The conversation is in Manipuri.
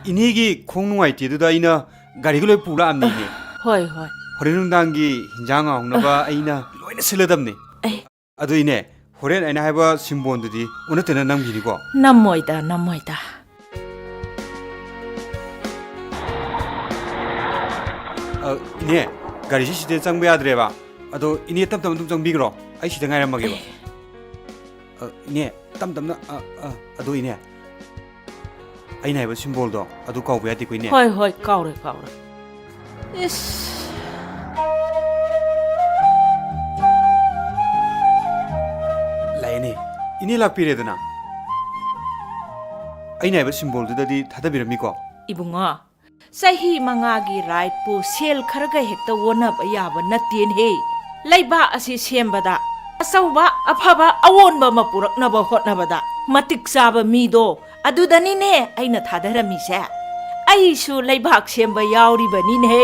이니기 콩누아이티도다 이나 가리글로 뿌라 암니니. ꯍꯣꯏ 호레 능당기 힌장 아웅나바 아이나 로이나 실러담니. 아도 이네 호렌 아이나 하이바 심본드디 오늘 때는 남기니고. 남모이다. 이네 가리시 시대 장부야 드레바. 아도 이네 땀땀 좀 정비그로. 아이 시대 가이란 막이고. 이네 땀땀나 아도 이네. 아이나 하이바 심볼도 아도 까우부야 되고 이네. ꯍꯣꯏ ꯀꯥꯎꯔꯦ 이씨 라이네 이니 락피레드나 아이나 하이바 심볼드다디 다다비람미고. 이bunga sahi mangagi right pu sel kharga hekta wona yaba natien he leiba asi sembada asauba afaba awonba mapuraknaba hotnabada matik saba mido adudani ne aina thadara mi se ai su leibak semba yauri bani ne